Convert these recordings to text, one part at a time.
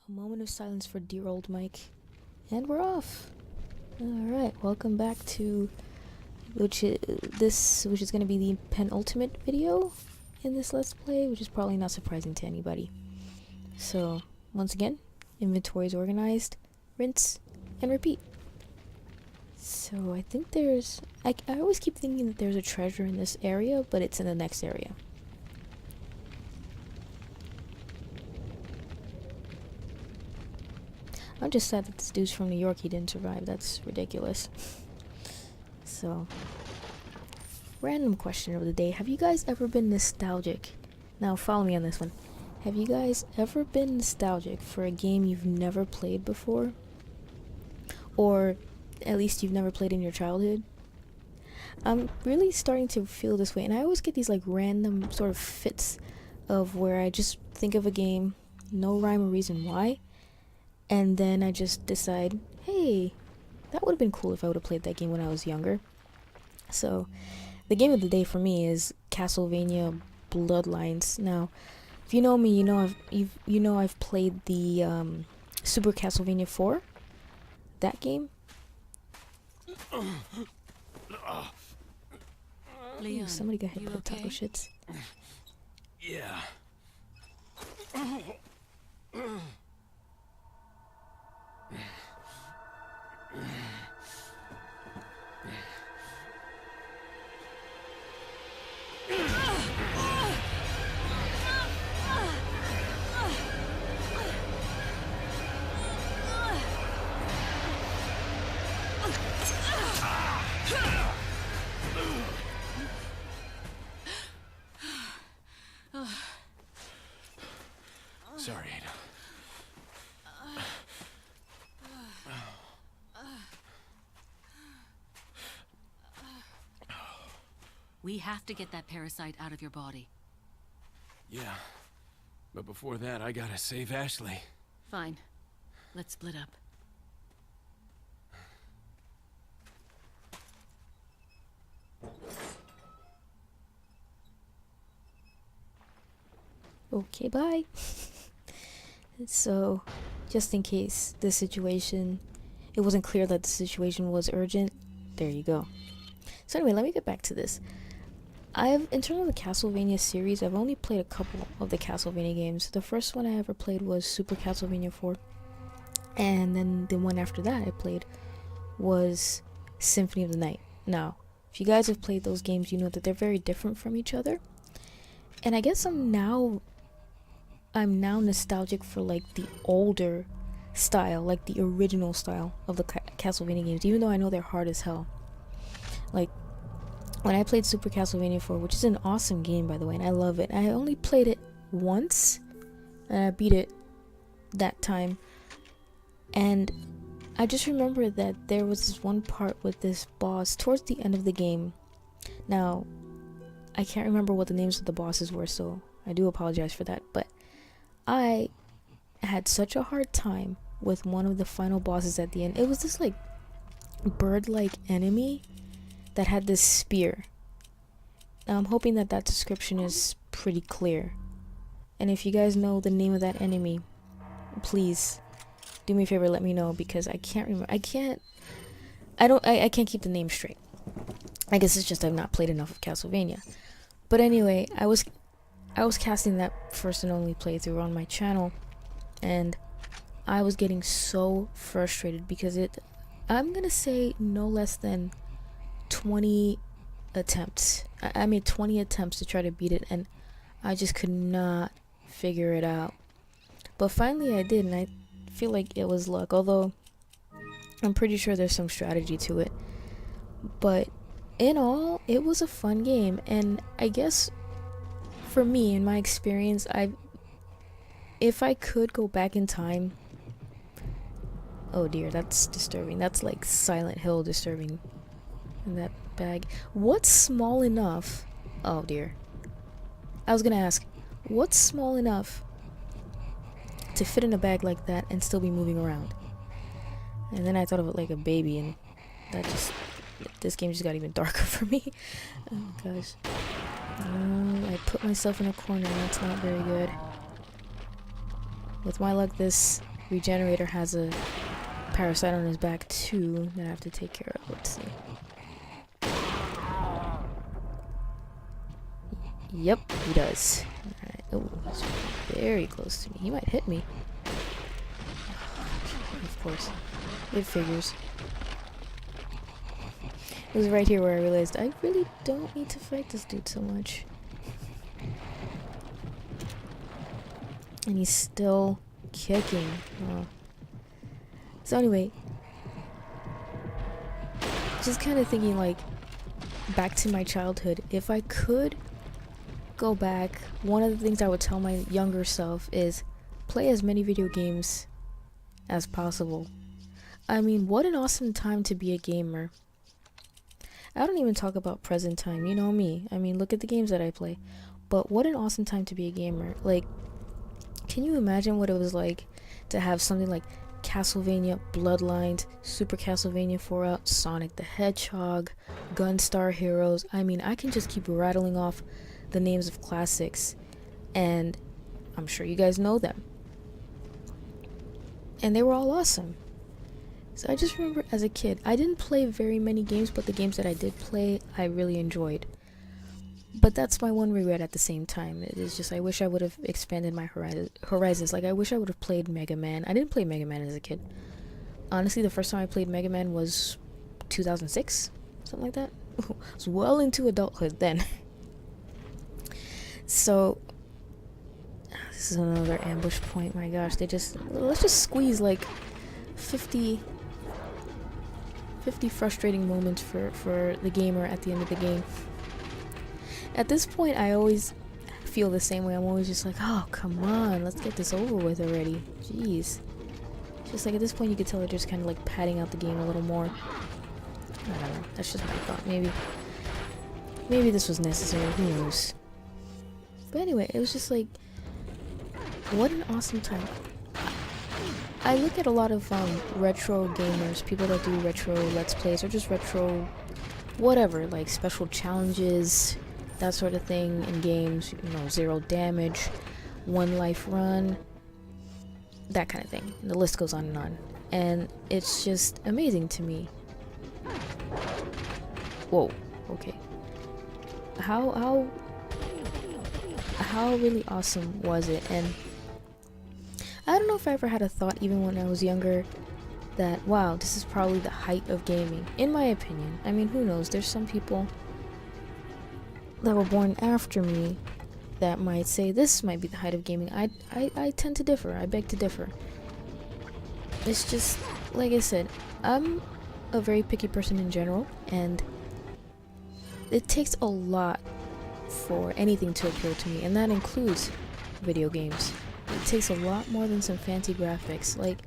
A moment of silence for dear old Mike. And we're off. Alright, welcome back to which is going to be the penultimate video in this Let's Play, which is probably not surprising to anybody. So, once again, inventory is organized, rinse, and repeat. So, I think I always keep thinking that there's a treasure in this area, but it's in the next area. I'm just sad that this dude's from New York, he didn't survive. That's ridiculous. So, random question of the day. Have you guys ever been nostalgic? Now, follow me on this one. Have you guys ever been nostalgic for a game you've never played before? Or at least you've never played in your childhood? I'm really starting to feel this way, and I always get these like random sort of fits of where I just think of a game, no rhyme or reason why, and then I just decide, hey, that would have been cool if I would have played that game when I was younger. So, the game of the day for me is Castlevania Bloodlines. Now, if you know me, you know I've played the Super Castlevania 4. That game. Leon, Somebody got hit you by the taco okay? shits. Yeah. Sorry, Ada. We have to get that parasite out of your body. Yeah. But before that, I gotta save Ashley. Fine. Let's split up. Okay, bye. So, just in case it wasn't clear that the situation was urgent, there you go. So anyway, let me get back to this. In terms of the Castlevania series, I've only played a couple of the Castlevania games. The first one I ever played was Super Castlevania 4. And then the one after that I played was Symphony of the Night. Now, if you guys have played those games, you know that they're very different from each other. And I guess I'm now nostalgic for like the older style, like the original style of the Castlevania games, even though I know they're hard as hell. Like, when I played Super Castlevania 4, which is an awesome game by the way, and I love it, I only played it once, and I beat it that time, and I just remember that there was this one part with this boss towards the end of the game. Now, I can't remember what the names of the bosses were, so I do apologize for that, but I had such a hard time with one of the final bosses at the end. It was this like bird-like enemy that had this spear. Now I'm hoping that description is pretty clear. And if you guys know the name of that enemy, please do me a favor, let me know, because I can't remember. I can't keep the name straight. I guess it's just I've not played enough of Castlevania. But anyway, I was casting that first and only playthrough on my channel, and I was getting so frustrated because I'm gonna say no less than 20 attempts. I made 20 attempts to try to beat it, and I just could not figure it out. But finally I did, and I feel like it was luck, although I'm pretty sure there's some strategy to it. But in all, it was a fun game, and I guess for me, in my experience, if I could go back in time... Oh dear, that's disturbing. That's like Silent Hill disturbing. In that bag. What's small enough... Oh dear. I was gonna ask, what's small enough to fit in a bag like that and still be moving around? And then I thought of it like a baby, and this game just got even darker for me. Oh gosh. I put myself in a corner, and that's not very good. With my luck, this Regenerator has a parasite on his back too that I have to take care of. Let's see. Yep, he does. Alright. Oh, he's very close to me. He might hit me. Of course. It figures. It was right here where I realized I really don't need to fight this dude so much. And he's still kicking. Oh. So anyway, just kind of thinking like back to my childhood. If I could go back, one of the things I would tell my younger self is play as many video games as possible. I mean, what an awesome time to be a gamer. I don't even talk about present time, you know me. I mean, look at the games that I play. But what an awesome time to be a gamer. Like, can you imagine what it was like to have something like Castlevania, Bloodlines, Super Castlevania 4 out, Sonic the Hedgehog, Gunstar Heroes. I mean, I can just keep rattling off the names of classics, and I'm sure you guys know them. And they were all awesome. So I just remember as a kid, I didn't play very many games, but the games that I did play, I really enjoyed. But that's my one regret at the same time. It is just I wish I would have expanded my horizons. Like, I wish I would have played Mega Man. I didn't play Mega Man as a kid. Honestly, the first time I played Mega Man was 2006, something like that. I was well into adulthood then. So, this is another ambush point. My gosh, let's just squeeze like 50 frustrating moments for the gamer at the end of the game. At this point, I always feel the same way. I'm always just like, oh, come on, let's get this over with already. Jeez. Just like at this point, you could tell they're just kind of like padding out the game a little more. I don't know. That's just my thought. Maybe this was necessary. Who knows? But anyway, it was just like, what an awesome time. I look at a lot of retro gamers, people that do retro Let's Plays, or just retro whatever, like special challenges, that sort of thing in games, you know, 0 damage, 1 life run, that kind of thing. And the list goes on. And it's just amazing to me. Whoa, okay. How really awesome was it? And I don't know if I ever had a thought, even when I was younger, that, wow, this is probably the height of gaming, in my opinion. I mean, who knows? There's some people that were born after me that might say this might be the height of gaming. I tend to differ. I beg to differ. It's just, like I said, I'm a very picky person in general, and it takes a lot for anything to appeal to me, and that includes video games. It takes a lot more than some fancy graphics. Like,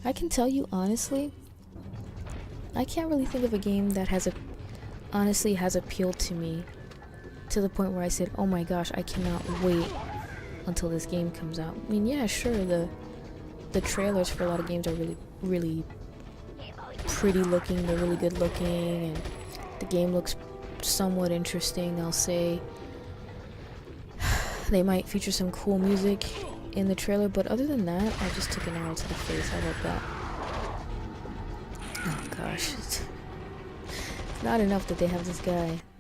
I can tell you honestly, I can't really think of a game that honestly has appealed to me to the point where I said, oh my gosh, I cannot wait until this game comes out. I mean, yeah, sure, the trailers for a lot of games are really pretty looking, they're really good looking, and the game looks somewhat interesting, I'll say. They might feature some cool music in the trailer, but other than that, I just took an arrow to the face. How about that? Oh gosh, it's not enough that they have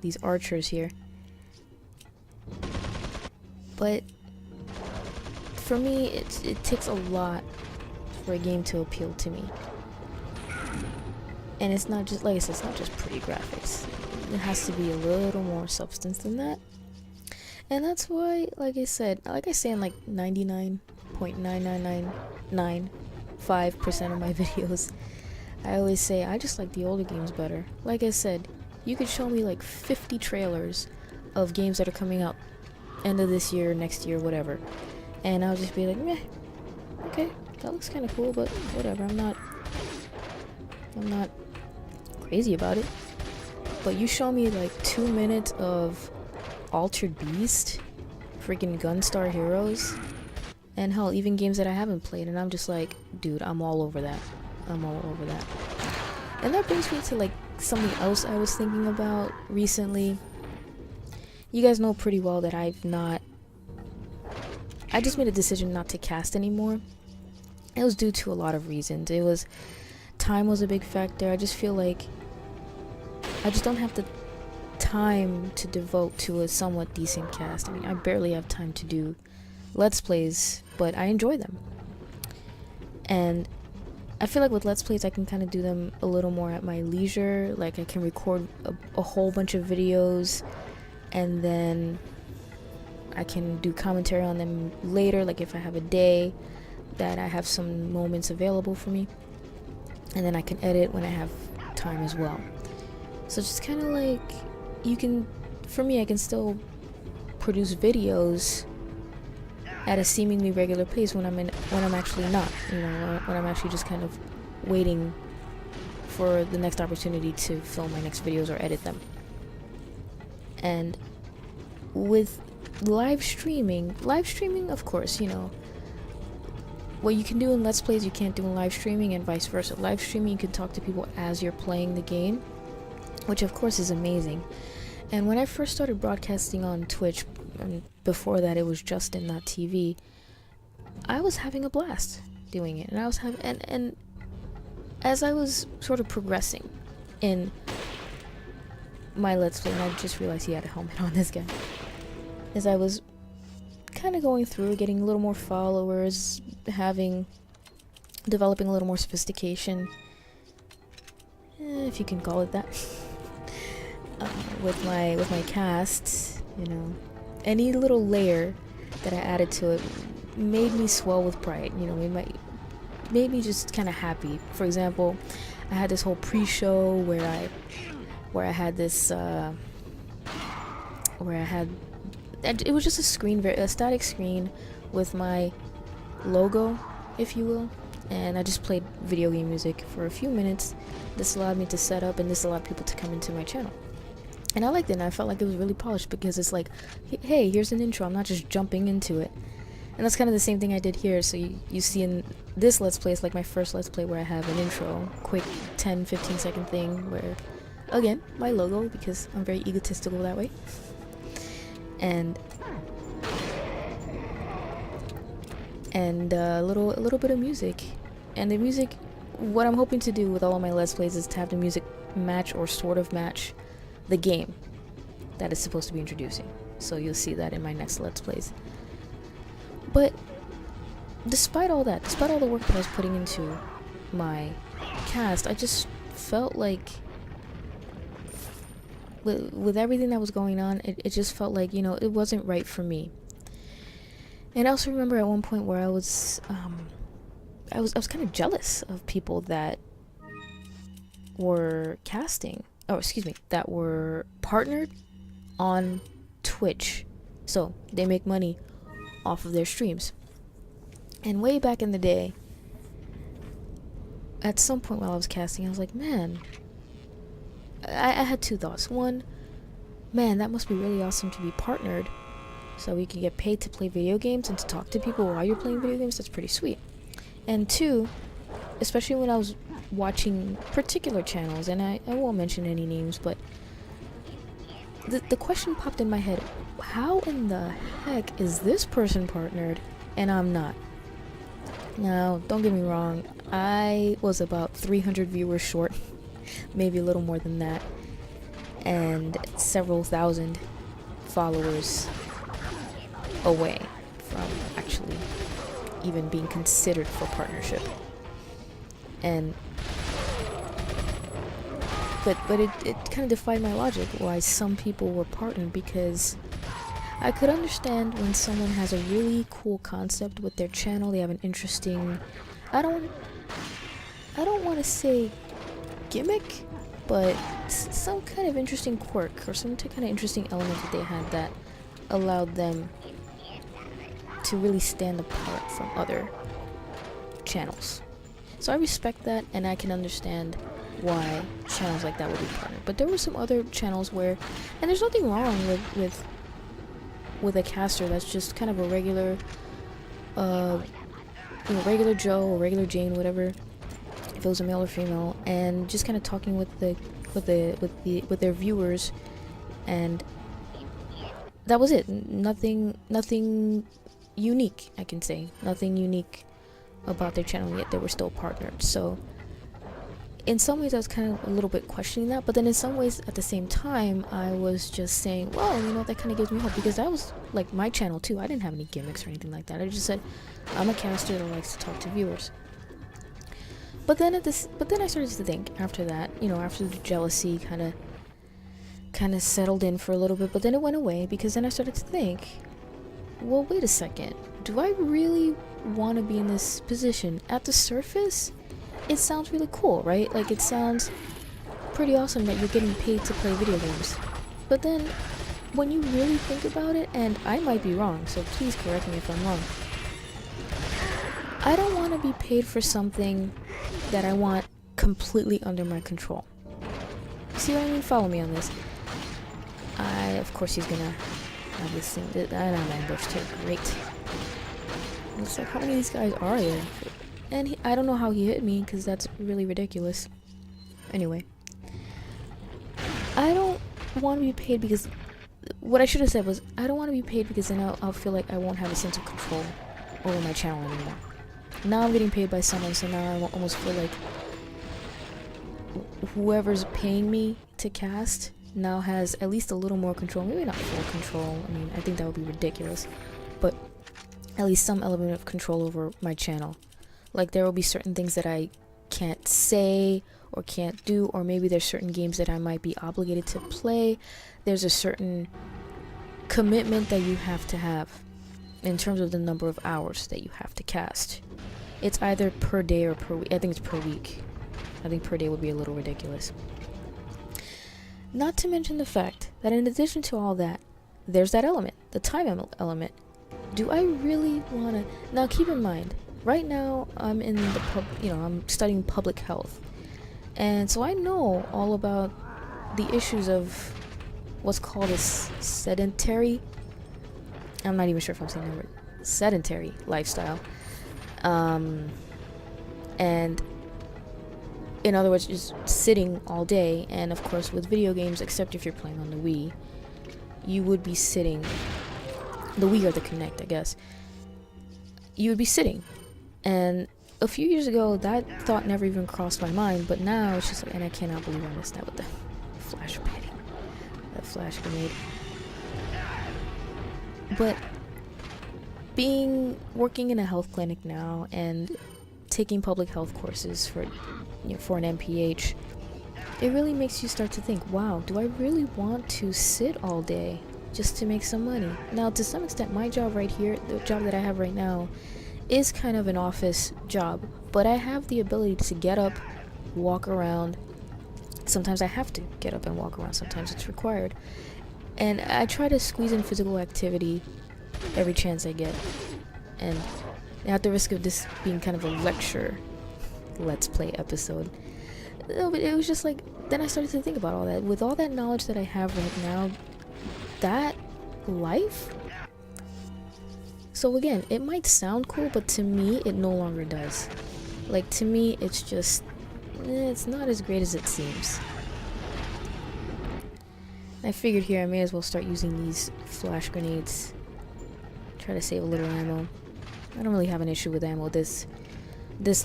these archers here. But for me, it takes a lot for a game to appeal to me. And it's not just, like I said, it's not just pretty graphics. It has to be a little more substance than that. And that's why, like I say in like 99.99995% of my videos, I always say I just like the older games better. Like I said, you could show me like 50 trailers of games that are coming out end of this year, next year, whatever, and I'll just be like, meh, okay, that looks kind of cool, but whatever. I'm not crazy about it. But you show me like 2 minutes of Altered Beast, freaking Gunstar Heroes, and hell, even games that I haven't played, and I'm just like, dude, I'm all over that. I'm all over that. And that brings me to like something else I was thinking about recently. You guys know pretty well that I just made a decision not to cast anymore. it was due to a lot of reasons. It was time was a big factor. I just feel like I just don't have the time to devote to a somewhat decent cast. I mean, I barely have time to do Let's Plays, but I enjoy them. And I feel like with Let's Plays, I can kind of do them a little more at my leisure. Like, I can record a whole bunch of videos, and then I can do commentary on them later, like if I have a day that I have some moments available for me. And then I can edit when I have time as well. So it's just kind of like, you can, for me, I can still produce videos at a seemingly regular pace when I'm actually not, you know, when I'm actually just kind of waiting for the next opportunity to film my next videos or edit them. And with live streaming, of course, you know, what you can do in Let's Plays you can't do in live streaming, and vice versa. Live streaming, you can talk to people as you're playing the game, which of course is amazing. And when I first started broadcasting on Twitch, and before that it was Justin.tv, I was having a blast doing it. And I was having, and as I was sort of progressing in my Let's Play, and I just realized he had a helmet on, this guy. As I was kind of going through, getting a little more followers, developing a little more sophistication, if you can call it that, with my cast, you know, any little layer that I added to it made me swell with pride. You know, it made me just kind of happy. For example, I had this whole pre-show where I had this it was just a static screen with my logo, if you will, and I just played video game music for a few minutes. This allowed me to set up, and this allowed people to come into my channel. And I liked it, and I felt like it was really polished, because it's like, hey, here's an intro, I'm not just jumping into it. And that's kind of the same thing I did here. So you see in this Let's Play, it's like my first Let's Play where I have an intro, quick 10-15 second thing where, again, my logo, because I'm very egotistical that way. And a little bit of music. And the music, what I'm hoping to do with all of my Let's Plays is to have the music match, or sort of match, the game that it's supposed to be introducing. So you'll see that in my next Let's Plays. But despite all that, despite all the work that I was putting into my cast, I just felt like with everything that was going on, it just felt like, you know, it wasn't right for me. And I also remember at one point where I was kind of jealous of people that were that were partnered on Twitch. So they make money off of their streams. And way back in the day, at some point while I was casting, I was like, man, I had two thoughts. One, man, that must be really awesome to be partnered, so we can get paid to play video games and to talk to people while you're playing video games. That's pretty sweet. And two, especially when I was watching particular channels, and I won't mention any names, but the question popped in my head, how in the heck is this person partnered and I'm not? Now, don't get me wrong, I was about 300 viewers short, maybe a little more than that, and several thousand followers away from actually even being considered for partnership. And but it kind of defied my logic why some people were partnered, because I could understand when someone has a really cool concept with their channel, they have an interesting, I don't want to say gimmick, but some kind of interesting quirk or some kind of interesting element that they had that allowed them to really stand apart from other channels. So I respect that, and I can understand why channels like that would be partnered. But there were some other channels where, and there's nothing wrong with a caster that's just kind of a regular, regular Joe or regular Jane, whatever, if it was a male or female, and just kind of talking with their viewers, and that was it. Nothing unique, I can say. Nothing unique about their channel, yet they were still partnered. So in some ways I was kind of a little bit questioning that, but then in some ways at the same time I was just saying, well, you know, that kind of gives me hope, because that was like my channel too. I didn't have any gimmicks or anything like that. I just said I'm a caster that likes to talk to viewers. But then I started to think after that, you know, after the jealousy kind of settled in for a little bit, but then it went away, because then I started to think, well, wait a second, do I really want to be in this position? At the surface, it sounds really cool, right? Like, it sounds pretty awesome that you're getting paid to play video games. But then, when you really think about it, and I might be wrong, so please correct me if I'm wrong, I don't want to be paid for something that I want completely under my control. See what I mean? Follow me on this. Of course he's gonna have this thing. I know I'm ambushed too. Great. It's like, how many of these guys are there? And I don't know how he hit me, because that's really ridiculous. Anyway. I don't want to be paid because... What I should have said was, I don't want to be paid because then I'll feel like I won't have a sense of control over my channel anymore. Now I'm getting paid by someone, so now I almost feel like whoever's paying me to cast now has at least a little more control. Maybe not full control. I mean, I think that would be ridiculous. But at least some element of control over my channel. Like, there will be certain things that I can't say or can't do, or maybe there's certain games that I might be obligated to play. There's a certain commitment that you have to have in terms of the number of hours that you have to cast. It's either per day or per week. I think it's per week. I think per day would be a little ridiculous. Not to mention the fact that in addition to all that, there's that element, the time element. Do I really want to... Now keep in mind, right now I'm in the I'm studying public health. And so I know all about the issues of what's called a sedentary... I'm not even sure if I'm saying the word. Sedentary lifestyle. And in other words, just sitting all day. And of course with video games, except if you're playing on the Wii, you would be sitting, the Wii or the Kinect, I guess, you would be sitting. And a few years ago that thought never even crossed my mind, but now it's just like, and I cannot believe I missed that with the flash padding, that flash grenade. But working in a health clinic now and taking public health courses for an MPH, it really makes you start to think, wow, do I really want to sit all day just to make some money? Now, to some extent, my job right here, the job that I have right now, is kind of an office job, but I have the ability to get up, walk around. Sometimes I have to get up and walk around, sometimes it's required. And I try to squeeze in physical activity every chance I get. And at the risk of this being kind of a lecture let's play episode, no, but it was just like, then I started to think about all that. With all that knowledge that I have right now, that life, so again, it might sound cool, but to me it no longer does. Like, to me it's just, it's not as great as it seems. I figured here I may as well start using these flash grenades. Try to save a little ammo. I don't really have an issue with ammo this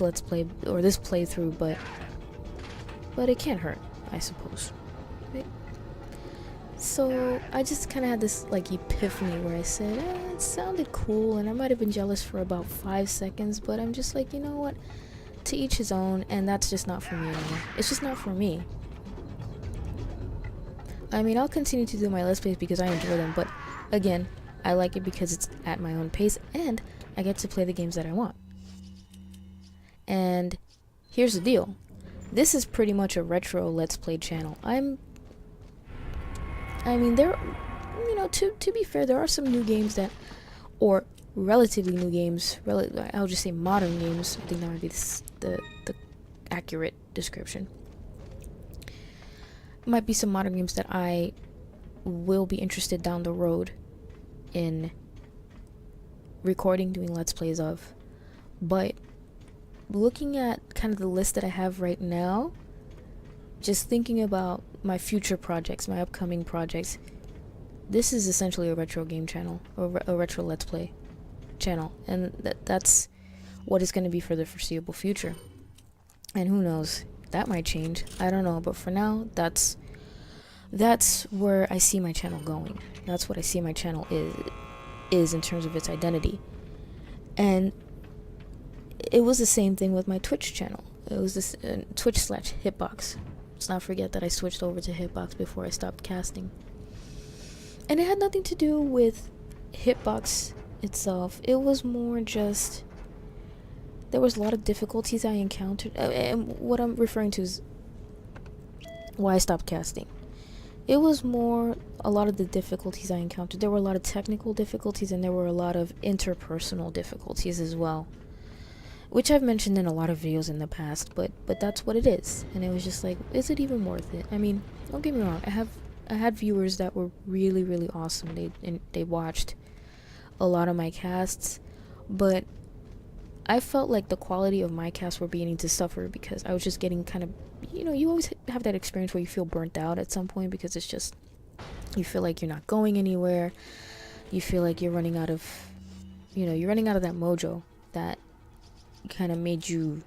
let's play, or this playthrough, but it can't hurt, I suppose. Right? So I just kind of had this like epiphany where I said, it sounded cool, and I might have been jealous for about 5 seconds, but I'm just like, you know what? To each his own, and that's just not for me anymore. It's just not for me. I mean, I'll continue to do my Let's Plays because I enjoy them, but again, I like it because it's at my own pace, and I get to play the games that I want. And here's the deal. This is pretty much a retro Let's Play channel. I mean, there, to be fair, there are some new games that, or relatively new games, I'll just say modern games, I think that might be the accurate description. Might be some modern games that I will be interested down the road in recording, doing Let's Plays of. But looking at kind of the list that I have right now, just thinking about my future projects, my upcoming projects, this is essentially a retro game channel, or a retro Let's Play channel. And that's what it's going to be for the foreseeable future. And who knows, that might change. I don't know, but for now, that's where I see my channel going. That's what I see my channel is in terms of its identity. And it was the same thing with my Twitch channel. It was this Twitch/Hitbox. Let's not forget that I switched over to Hitbox before I stopped casting. And it had nothing to do with Hitbox itself. It was more just, there was a lot of difficulties I encountered. And what I'm referring to is why I stopped casting. It was more a lot of the difficulties I encountered. There were a lot of technical difficulties, and there were a lot of interpersonal difficulties as well, which I've mentioned in a lot of videos in the past, but that's what it is. And it was just like, is it even worth it? I mean, don't get me wrong, I had viewers that were really, really awesome. They watched a lot of my casts, but I felt like the quality of my casts were beginning to suffer because I was just getting kind of, you always have that experience where you feel burnt out at some point because it's just, you feel like you're not going anywhere. You feel like you're running out of, you're running out of that mojo that kind of made you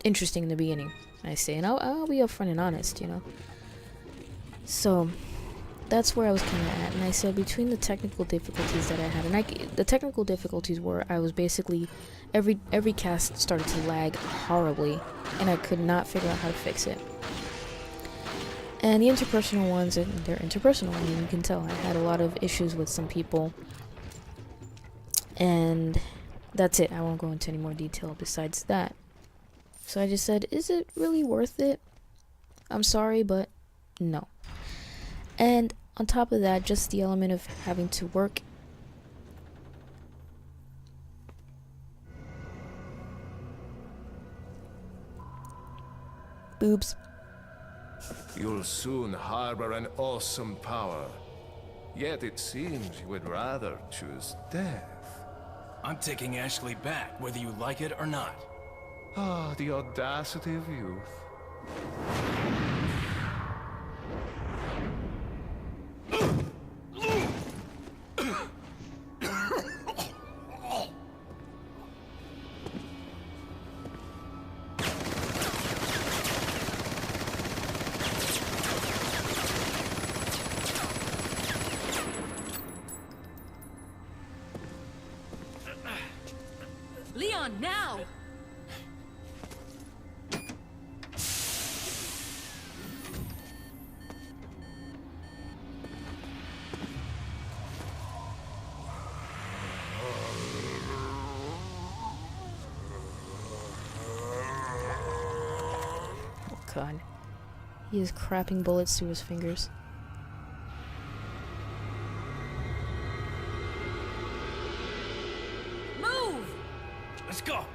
interesting in the beginning, I say. And I'll be upfront and honest, So that's where I was kind of at. And I said between the technical difficulties that I had, and the technical difficulties were I was basically, every cast started to lag horribly, and I could not figure out how to fix it. And the interpersonal ones, they're interpersonal. I mean, you can tell I had a lot of issues with some people, and that's it. I won't go into any more detail besides that. So I just said, is it really worth it? I'm sorry, but no. And on top of that, just the element of having to work. Boobs. You'll soon harbor an awesome power. Yet it seems you would rather choose death. I'm taking Ashley back, whether you like it or not. Ah, the audacity of youth. Leon, now! Oh god. He is crapping bullets through his fingers. Move! Let's go!